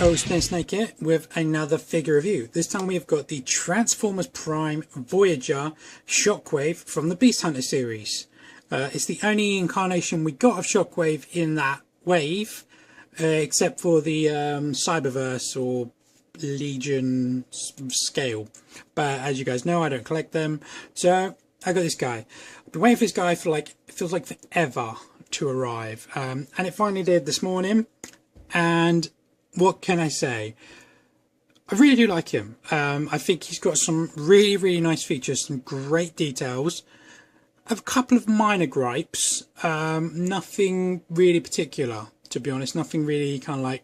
Oh, Spin Snake here with another figure review. This time we've got the Transformers Prime Voyager Shockwave from the Beast Hunter series. It's the only incarnation we got of Shockwave in that wave, except for the Cyberverse or Legion scale. But as you guys know, I don't collect them, so I got this guy. I've been waiting for this guy for it feels like forever to arrive, and it finally did this morning. And what can I say? I really do like him. I think he's got some really nice features, some great details. I have a couple of minor gripes, nothing really particular, to be honest, nothing really kind of like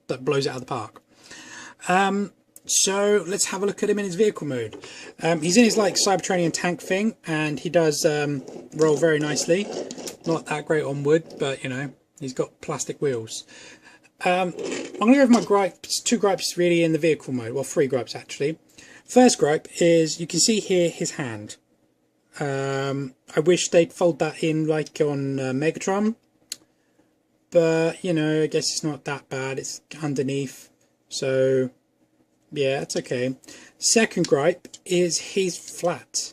that blows it out of the park. So let's have a look at him in his vehicle mode. He's in his Cybertronian tank thing, and he does roll very nicely. Not that great on wood, but you know, he's got plastic wheels. I'm going to go over my gripes, two gripes really in the vehicle mode, well, three gripes actually. First gripe is you can see here his hand. I wish they'd fold that in like on Megatron, but you know, I guess it's not that bad, it's underneath, so yeah, it's okay. Second gripe is he's flat.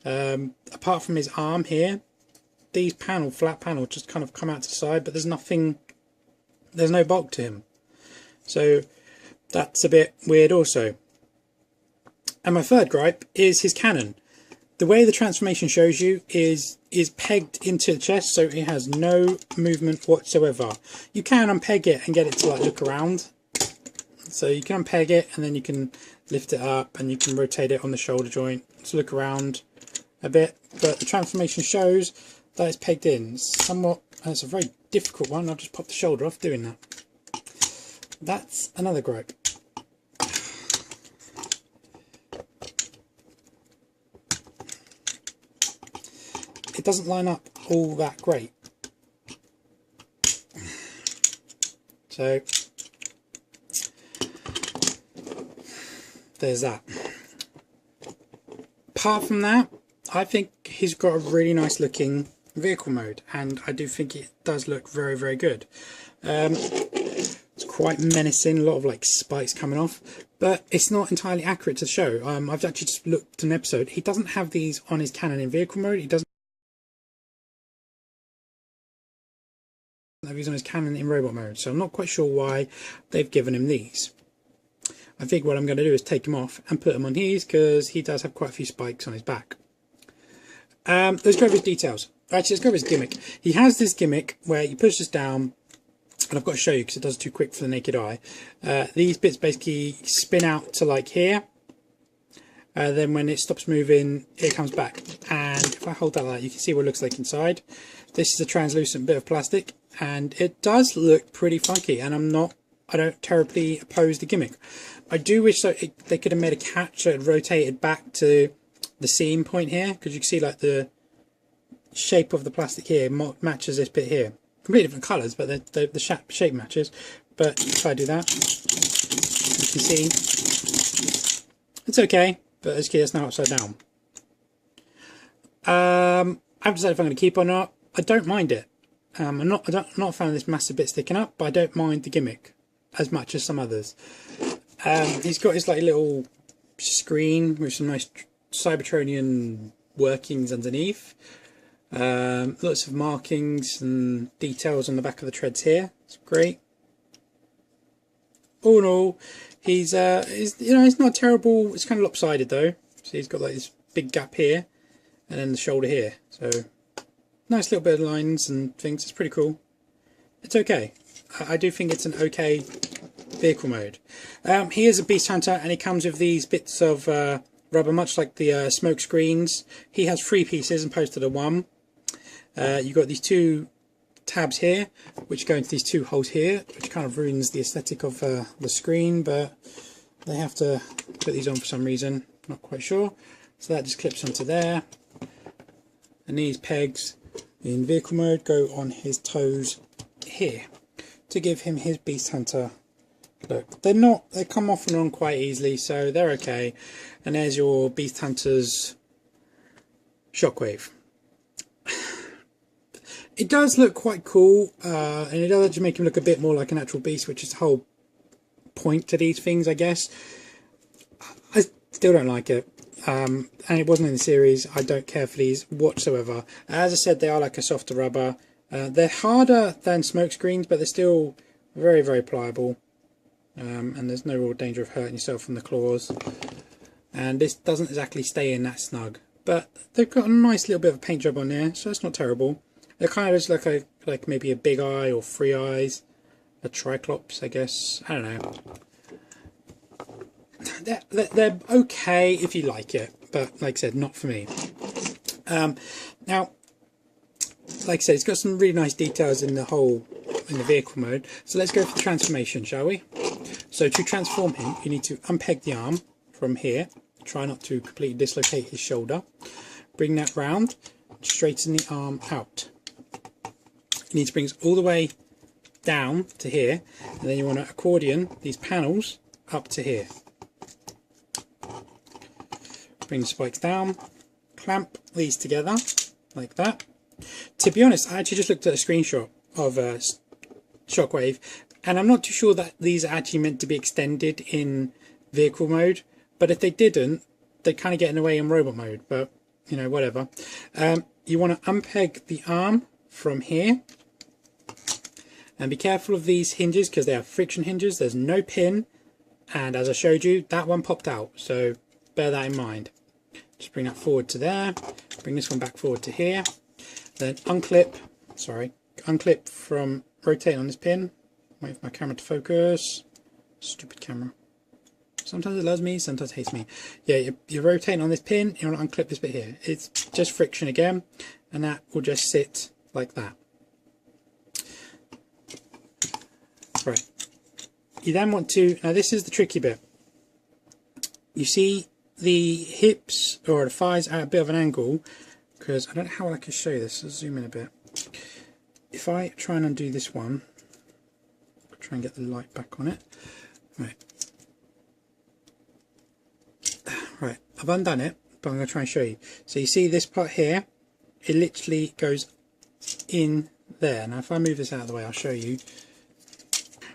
Apart from his arm here, these flat panels just kind of come out to the side, but there's no bulk to him, so that's a bit weird also. And my third gripe is his cannon. The way the transformation shows you is pegged into the chest, so it has no movement whatsoever. You can unpeg it and get it to look around, so you can unpeg it and then you can lift it up and you can rotate it on the shoulder joint to look around a bit, but the transformation shows that it's pegged in somewhat. It's a very difficult one. I'll just pop the shoulder off doing that. That's another gripe. It doesn't line up all that great. So there's that. Apart from that, I think he's got a really nice looking vehicle mode, and I do think it does look very good. It's quite menacing, a lot of spikes coming off, but it's not entirely accurate to the show. I've actually just looked at an episode. He doesn't have these on his cannon in vehicle mode. He doesn't have these on his cannon in robot mode, so I'm not quite sure why they've given him these. I think what I'm going to do is take him off and put him on his, because he does have quite a few spikes on his back. Let's go over his details. Actually, let's go over his gimmick. He has this gimmick where you push this down, and I've got to show you because it does too quick for the naked eye. These bits basically spin out to here. Then when it stops moving, it comes back. And if I hold that you can see what it looks like inside. This is a translucent bit of plastic, and it does look pretty funky. And I don't terribly oppose the gimmick. I do wish that they could have made a catch so it rotated back to the seam point here, because you can see the shape of the plastic here matches this bit here. Completely different colours, but the shape matches. But if I do that, you can see it's okay, but as you can see, it's now upside down. I haven't decided if I'm going to keep or not. I don't mind it. I'm not a fan of this massive bit sticking up, but I don't mind the gimmick as much as some others. He's got his little screen with some nice Cybertronian workings underneath. Lots of markings and details on the back of the treads here. It's great. All in all, he's not terrible. It's kind of lopsided though. So he's got this big gap here, and then the shoulder here. So nice little bit of lines and things. It's pretty cool. It's okay. I do think it's an okay vehicle mode. He is a Beast Hunter, and he comes with these bits of rubber, much like the smoke screens. He has 3 pieces opposed to the 1. You've got these 2 tabs here, which go into these 2 holes here, which kind of ruins the aesthetic of the screen, but they have to put these on for some reason, not quite sure. So that just clips onto there, and these pegs in vehicle mode go on his toes here to give him his Beast Hunter look. They come off and on quite easily, so they're okay. And there's your Beast Hunter's Shockwave. It does look quite cool, and it does actually make him look a bit more like an actual beast, which is the whole point to these things, I guess. I still don't like it. And it wasn't in the series. I don't care for these whatsoever. As I said, they are like a softer rubber. They're harder than smoke screens, but they're still very, very pliable. And there's no real danger of hurting yourself from the claws. And this doesn't exactly stay in that snug, but they've got a nice little bit of paint job on there, so it's not terrible. They're kind of just like maybe a big eye or three eyes, a triclops, I guess. I don't know. They're okay if you like it, but like I said, not for me. Now, like I said, it's got some really nice details in the vehicle mode. So let's go for the transformation, shall we? So to transform him, you need to unpeg the arm from here. Try not to completely dislocate his shoulder. Bring that round, straighten the arm out. You need to bring it all the way down to here, and then you want to accordion these panels up to here. Bring the spikes down, clamp these together like that. To be honest, I actually just looked at a screenshot of Shockwave, and I'm not too sure that these are actually meant to be extended in vehicle mode. But if they didn't, they'd kind of get in the way in robot mode, but, you know, whatever. You want to unpeg the arm from here. And be careful of these hinges, because they are friction hinges. There's no pin. And as I showed you, that one popped out. So bear that in mind. Just bring that forward to there. Bring this one back forward to here. Then unclip from rotating on this pin. Wait for my camera to focus. Stupid camera. Sometimes it loves me, sometimes it hates me. Yeah, you're rotating on this pin, you want to unclip this bit here. It's just friction again, and that will just sit like that. Right. You then want to, now this is the tricky bit. You see the hips or the thighs at a bit of an angle, because I don't know how I can show you this. I'll zoom in a bit. If I try and undo this one, try and get the light back on it. Right. Right, I've undone it, but I'm going to try and show you. So you see this part here, it literally goes in there. Now if I move this out of the way, I'll show you.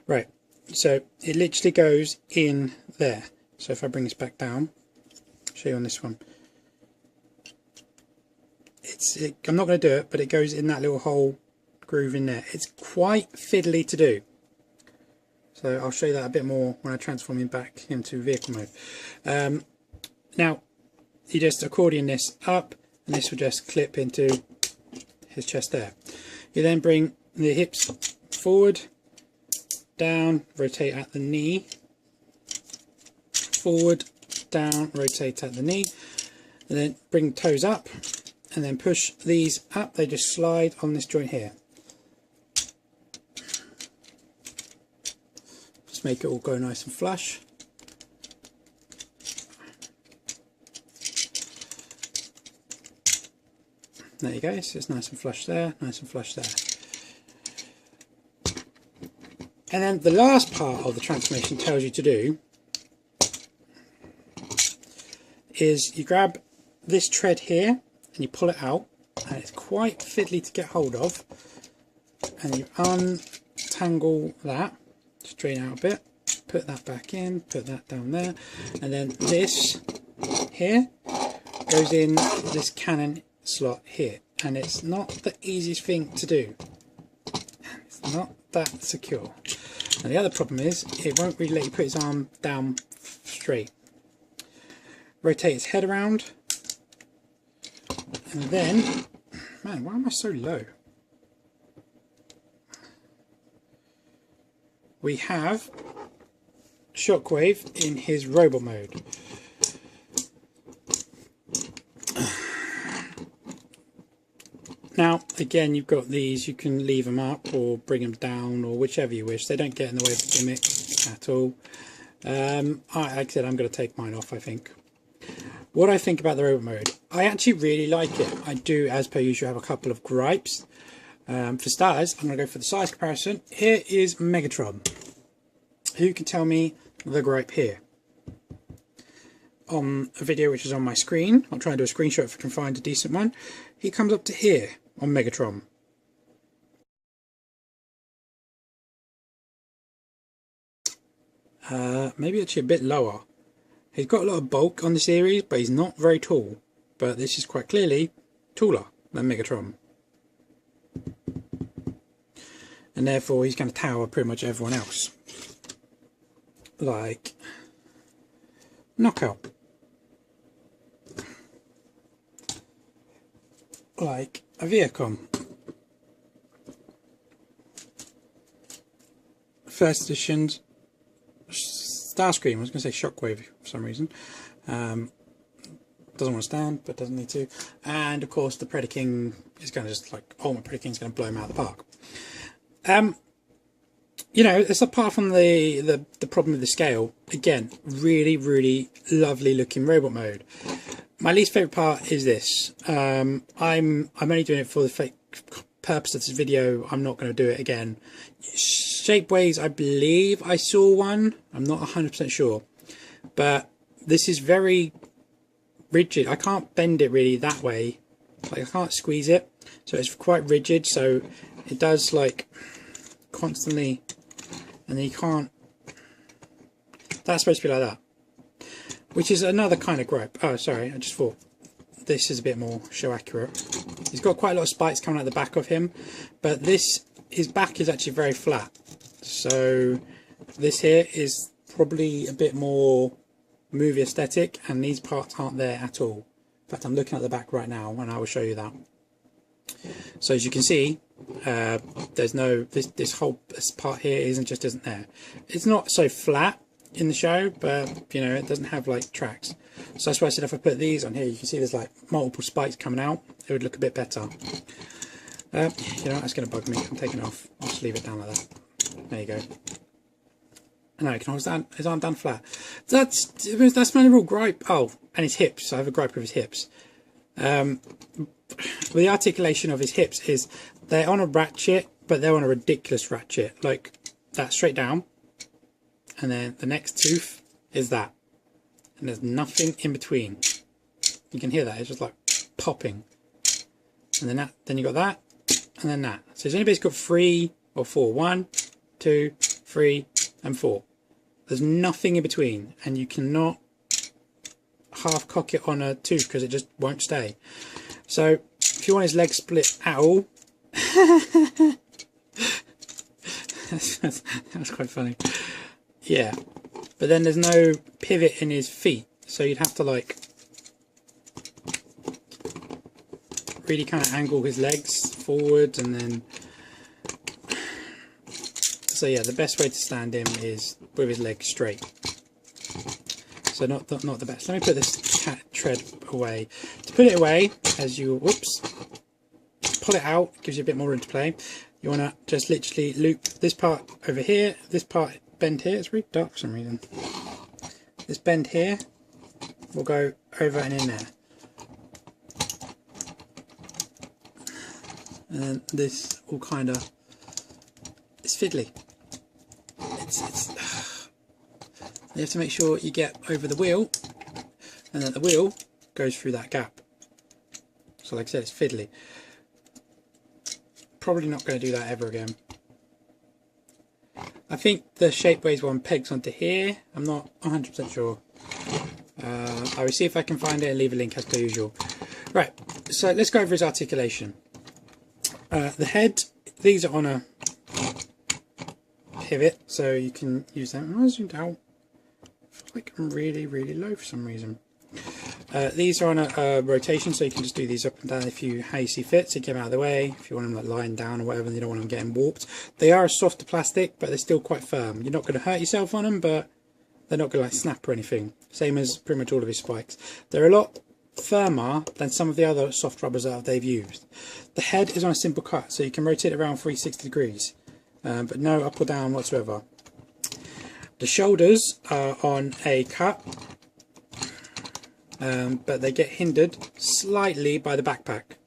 Right, so it literally goes in there. So if I bring this back down, I'll show you on this one. I'm not going to do it, but it goes in that little hole groove in there. It's quite fiddly to do. So I'll show you that a bit more when I transform him back into vehicle mode. Now, you just accordion this up, and this will just clip into his chest there. You then bring the hips forward, down, rotate at the knee, forward, down, rotate at the knee, and then bring the toes up, and then push these up. They just slide on this joint here. Just make it all go nice and flush. There you go, so it's nice and flush there, nice and flush there. And then the last part of the transformation tells you to do is you grab this tread here and you pull it out, and it's quite fiddly to get hold of, and you untangle that, straighten out a bit, put that back in, put that down there, and then this here goes in this cannon slot here, and it's not the easiest thing to do. It's not that secure, and the other problem is it won't really let you put his arm down straight. Rotate his head around, and then, man, why am I so low? We have Shockwave in his robot mode. Now, again, you've got these, you can leave them up or bring them down or whichever you wish. They don't get in the way of the gimmick at all. Like I said, I'm going to take mine off, I think. What I think about the robot mode, I actually really like it. I do, as per usual, have a couple of gripes. For starters, I'm going to go for the size comparison. Here is Megatron. Who can tell me the gripe here? On a video which is on my screen, I'll try and do a screenshot if I can find a decent one. He comes up to here on Megatron. maybe actually a bit lower. He's got a lot of bulk on the series, but he's not very tall. But this is quite clearly taller than Megatron. And therefore he's going to tower pretty much everyone else. Like Knockout. Like a Viacom. First edition's Starscream, I was going to say Shockwave for some reason. Doesn't want to stand, but doesn't need to. And of course the Predaking is going to just like, Ultimate Predaking is going to blow him out of the park. You know, it's apart from the problem with the scale. Again, really, really lovely looking robot mode. My least favourite part is this. I'm only doing it for the purpose of this video. I'm not going to do it again. Shapeways, I believe I saw one. I'm not 100% sure. But this is very rigid. I can't bend it really that way. Like, I can't squeeze it. So it's quite rigid. So it does like constantly. And then you can't. That's supposed to be like that. Which is another kind of gripe. Oh, sorry. I just thought this is a bit more show accurate. He's got quite a lot of spikes coming out the back of him. But this, his back is actually very flat. So this here is probably a bit more movie aesthetic. And these parts aren't there at all. In fact, I'm looking at the back right now and I will show you that. So as you can see, there's no, this whole part here isn't there. It's not so flat in the show, but you know, it doesn't have like tracks. So that's why I said if I put these on here, you can see there's like multiple spikes coming out. It would look a bit better. You know, that's going to bug me. I'm taking it off. I'll just leave it down like that. There you go. No, you can hold his arm down flat. That's my real gripe. Oh, and his hips. I have a gripe with his hips. The articulation of his hips is they're on a ratchet, but they're on a ridiculous ratchet. Like that straight down. And then the next tooth is that. And there's nothing in between. You can hear that. It's just like popping. And then you got that. And then that. So he's only basically got 3 or 4. 1, 2, 3, and 4. There's nothing in between. And you cannot half cock it on a tooth because it just won't stay. So if you want his leg split out, that was quite funny. Yeah, but then there's no pivot in his feet, so you'd have to like really kind of angle his legs forward, and then so yeah, the best way to stand him is with his legs straight. So not the best. Let me put this cat tread away. To put it away, as you pull it out, gives you a bit more room to play. You want to just literally loop this part over here, this part bend here. It's really dark for some reason. This bend here will go over and in there, and then this all kind of, it's fiddly. It's you have to make sure you get over the wheel, and that the wheel goes through that gap. So like I said, it's fiddly. Probably not going to do that ever again. I think the Shapeways one pegs onto here. I'm not 100% sure. I will see if I can find it and leave a link as per usual. Right, so let's go over his articulation. The head, these are on a pivot, so you can use them. Oh, I zoomed out. I feel like I'm really, really low for some reason. These are on a rotation, so you can just do these up and down how you see fit. So you get them out of the way if you want them like lying down or whatever, and you don't want them getting warped. They are a softer plastic, but they're still quite firm. You're not going to hurt yourself on them, but they're not going to like snap or anything. Same as pretty much all of his spikes. They're a lot firmer than some of the other soft rubbers that they've used. The head is on a simple cut, so you can rotate it around 360 degrees, but no up or down whatsoever. The shoulders are on a cut. But they get hindered slightly by the backpack.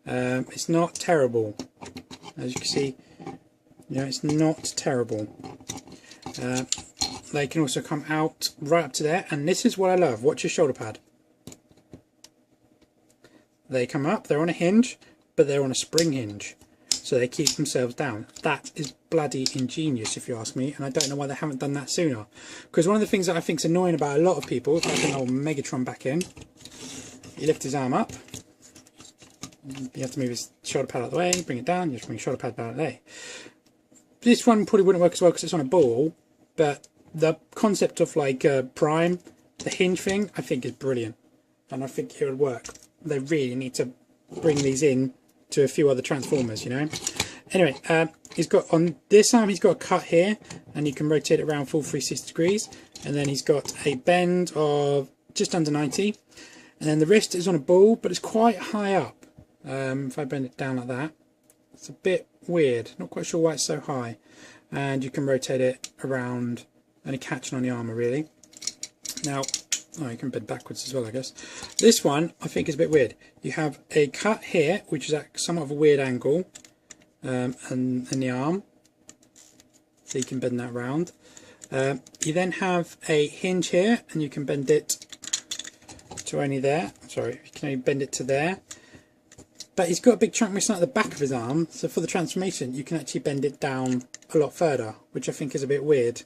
It's not terrible, as you can see. You know, it's not terrible. They can also come out right up to there, and this is what I love. Watch your shoulder pad. They come up. They're on a hinge, but they're on a spring hinge. so they keep themselves down. That is bloody ingenious, if you ask me, and I don't know why they haven't done that sooner. Because one of the things that I think is annoying about a lot of people, if I bring old Megatron back in, you lift his arm up, you have to move his shoulder pad out of the way, bring it down, you have to bring your shoulder pad out of the way. This one probably wouldn't work as well because it's on a ball, but the concept of like Prime, the hinge thing, I think is brilliant, and I think it would work. They really need to bring these in to a few other Transformers, you know. Anyway, he's got on this arm, he's got a cut here, and you can rotate it around full 360 degrees, and then he's got a bend of just under 90, and then the wrist is on a ball, but it's quite high up. If I bend it down like that, it's a bit weird, not quite sure why it's so high, and you can rotate it around, only catching on the armour really. Now, oh, you can bend backwards as well, I guess. This one I think is a bit weird. You have a cut here, which is at somewhat of a weird angle, and the arm, so you can bend that round. You then have a hinge here, and you can bend it to only there. Sorry, you can only bend it to there. But he's got a big chunk missing at the back of his arm, so for the transformation you can actually bend it down a lot further, which I think is a bit weird.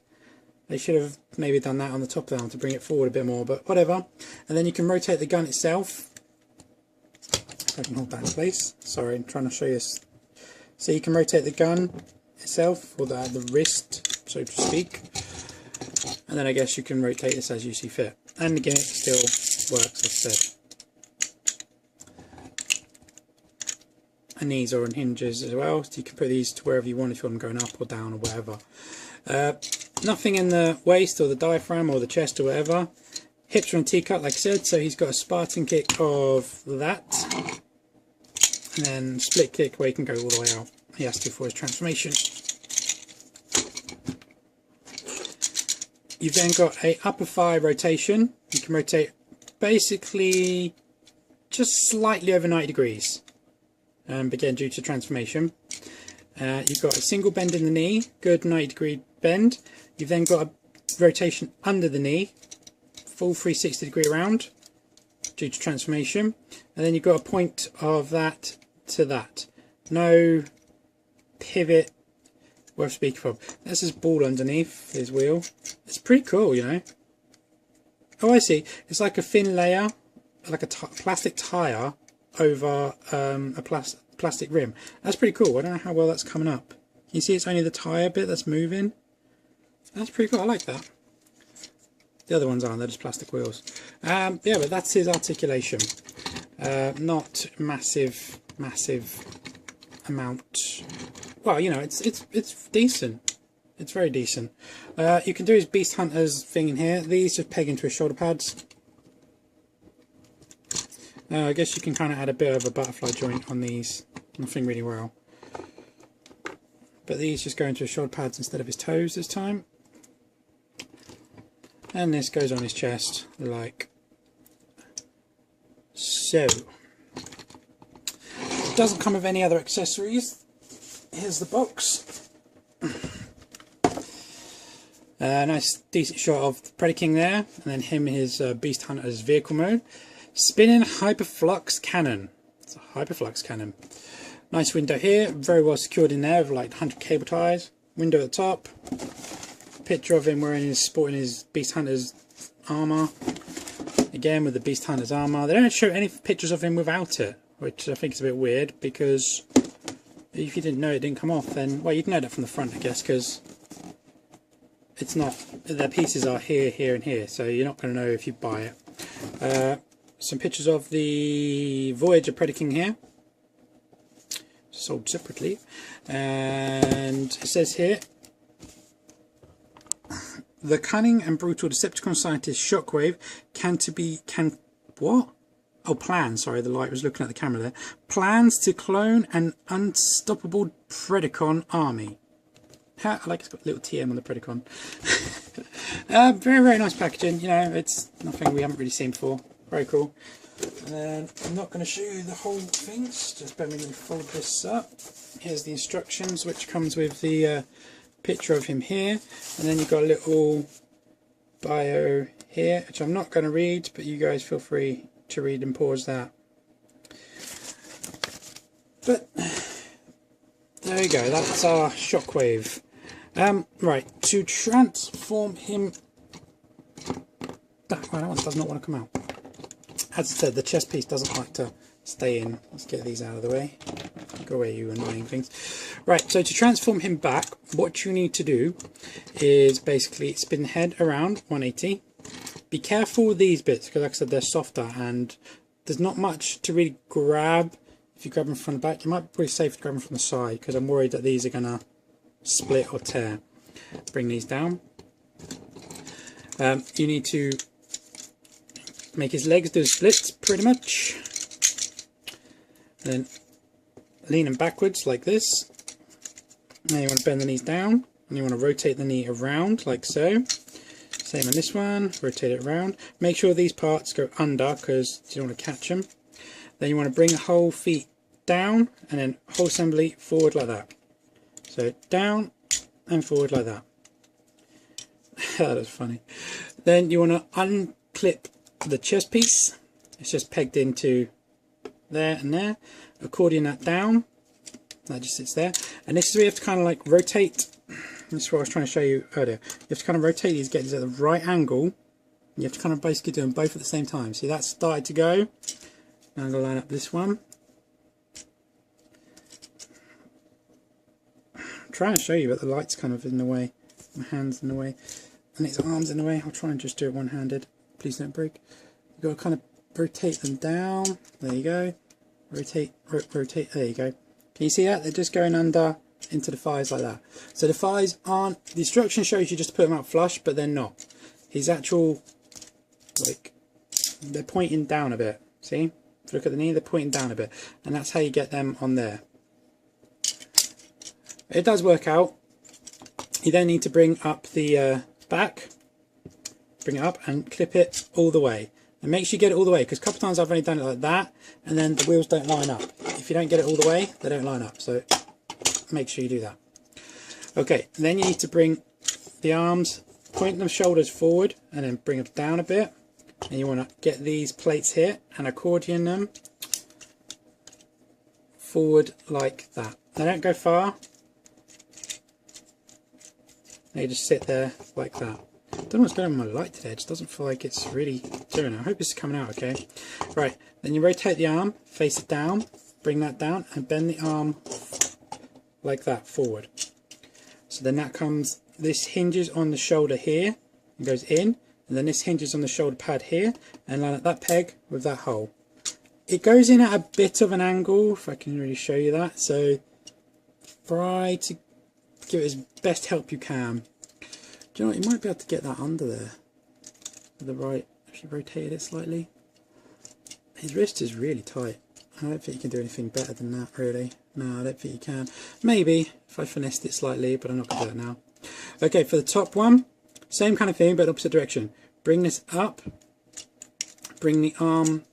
They should have maybe done that on the top of the arm to bring it forward a bit more, but whatever. And then you can rotate the gun itself. If I can hold that in place. Sorry, I'm trying to show you this. So you can rotate the gun itself, or the wrist, so to speak. And then I guess you can rotate this as you see fit. And again, it still works, as I said. And these are on hinges as well, so you can put these to wherever you want, if you want them going up or down or whatever. Nothing in the waist or the diaphragm or the chest or whatever. Hips are on T-cut, like I said, so he's got a Spartan kick of that. And then split kick where he can go all the way out. He has to for his transformation. You've then got a upper thigh rotation. You can rotate basically just slightly over 90 degrees. Again, due to transformation. You've got a single bend in the knee, good 90 degree bend. You've then got a rotation under the knee, full 360 degree around, due to transformation. And then you've got a point of that to that. No pivot worth speaking of. That's his ball underneath his wheel. It's pretty cool, you know. Oh, I see. It's like a thin layer, like a plastic tyre over a plastic rim. That's pretty cool. I don't know how well that's coming up. You see it's only the tyre bit that's moving. That's pretty cool. I like that. The other ones aren't, they're just plastic wheels. Yeah, but that's his articulation. Not massive amount. Well, you know, it's decent. It's very decent. You can do his Beast Hunters thing in here. These just peg into his shoulder pads. I guess you can kind of add a bit of a butterfly joint on these. Nothing really well. But these just go into his shoulder pads instead of his toes this time. And this goes on his chest like so. It doesn't come with any other accessories. Here's the box. Nice decent shot of Predaking there, and then him in his Beast Hunters vehicle mode. Spinning Hyperflux Cannon. It's a Hyperflux Cannon. Nice window here, very well secured in there with like 100 cable ties. Window at the top. Picture of him wearing sporting his Beast Hunters armour. Again with the Beast Hunters armour. They don't show any pictures of him without it, which I think is a bit weird, because if you didn't know it didn't come off, then, well, you'd know that from the front, I guess, because it's not, the pieces are here, here and here, so you're not going to know if you buy it. Some pictures of the Voyager Predaking here, sold separately, and it says here, the cunning and brutal Decepticon scientist Shockwave plans, sorry, the light was looking at the camera there, plans to clone an unstoppable Predacon army. I like it's got a little TM on the Predacon. Very, very nice packaging, you know, it's nothing we haven't really seen before. Very cool. And then I'm not going to show you the whole thing, just bear with me to fold this up. Here's the instructions, which comes with the picture of him here, and then you've got a little bio here, which I'm not going to read, but you guys feel free to read and pause that. But There you go, that's our Shockwave. Right, to transform him... That one does not want to come out. As I said, the chest piece doesn't like to stay in. Let's get these out of the way. Go away, you annoying things. Right, so to transform him back, what you need to do is basically spin the head around 180. Be careful with these bits, because like I said, they're softer and there's not much to really grab. If you grab them from the back, you might be pretty safe to grab them from the side, because I'm worried that these are going to split or tear. Bring these down. You need to make his legs do splits pretty much. And then lean them backwards like this. Now you want to bend the knees down, and you want to rotate the knee around like so. Same on this one, rotate it around. Make sure these parts go under because you don't want to catch them. Then you want to bring the whole feet down and then whole assembly forward like that. So down and forward like that. That is funny. Then you want to unclip the chest piece. It's just pegged into there and there. Accordion that down. That just sits there. And this is where you have to kind of like rotate. This is what I was trying to show you earlier. You have to kind of rotate these, get these at the right angle. You have to kind of basically do them both at the same time. See, that's started to go. Now I'm going to line up this one. I'm trying to show you, but the light's kind of in the way. My hand's in the way. And its arm's in the way. I'll try and just do it one-handed. Please don't break. You've got to kind of rotate them down. There you go. Rotate, rotate. There you go. Can you see that? They're just going under into the thighs like that. So the thighs aren't, the instruction shows you just to put them out flush, but they're not. His actual, like, they're pointing down a bit. See? If you look at the knee, they're pointing down a bit. And that's how you get them on there. It does work out. You then need to bring up the back. Bring it up and clip it all the way. And make sure you get it all the way, because a couple of times I've only done it like that, and then the wheels don't line up. If you don't get it all the way, they don't line up. So make sure you do that. Okay, then you need to bring the arms, point the shoulders forward, and then bring them down a bit. And you want to get these plates here and accordion them forward like that. They don't go far. They just sit there like that. I don't know what's going on with my light today. It just doesn't feel like it's really doing it. I hope this is coming out okay. Right, then you rotate the arm, face it down, bring that down, and bend the arm like that forward. So then that comes, this hinges on the shoulder here and goes in, and then this hinges on the shoulder pad here, and line up that peg with that hole. It goes in at a bit of an angle, if I can really show you that, so try to give it as best help you can. Do you know what, you might be able to get that under there with the right, if you rotated it slightly. His wrist is really tight. I don't think you can do anything better than that, really. No, I don't think you can. Maybe if I finessed it slightly, but I'm not going to do that now. Okay, for the top one, same kind of thing, but opposite direction. Bring this up, bring the arm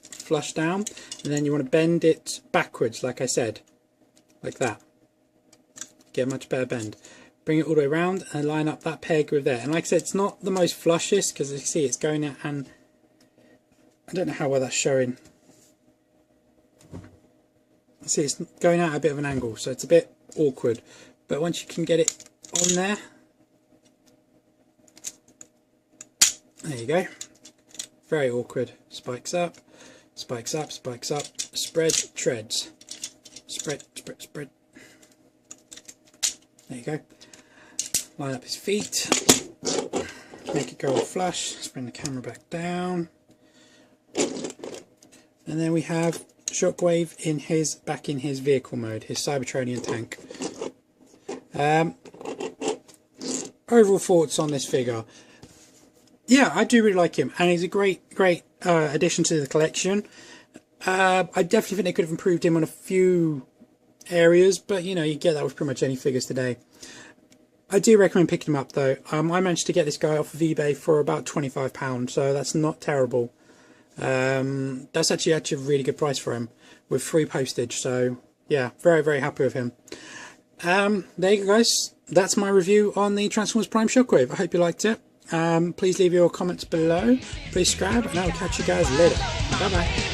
flush down, and then you want to bend it backwards, like I said, like that. Get a much better bend. Bring it all the way around and line up that peg with there. And like I said, it's not the most flushest, because as you see, it's going out, and I don't know how well that's showing. See, it's going out a bit of an angle, so it's a bit awkward, but once you can get it on there, there you go. Very awkward. Spikes up, spikes up, spikes up, spread, treads, spread, spread, spread. There you go. Line up his feet, make it go all flush. Let's bring the camera back down, and then we have Shockwave in his, back in his vehicle mode, his Cybertronian tank. Overall thoughts on this figure. Yeah, I do really like him, and he's a great addition to the collection. I definitely think they could have improved him on a few areas, but you know, you get that with pretty much any figures today. I do recommend picking him up though. I managed to get this guy off of eBay for about £25, so that's not terrible. That's actually a really good price for him with free postage, so yeah, very happy with him. There you go guys, that's my review on the Transformers Prime Shockwave. I hope you liked it. Please leave your comments below, please subscribe, and I will catch you guys later. Bye bye.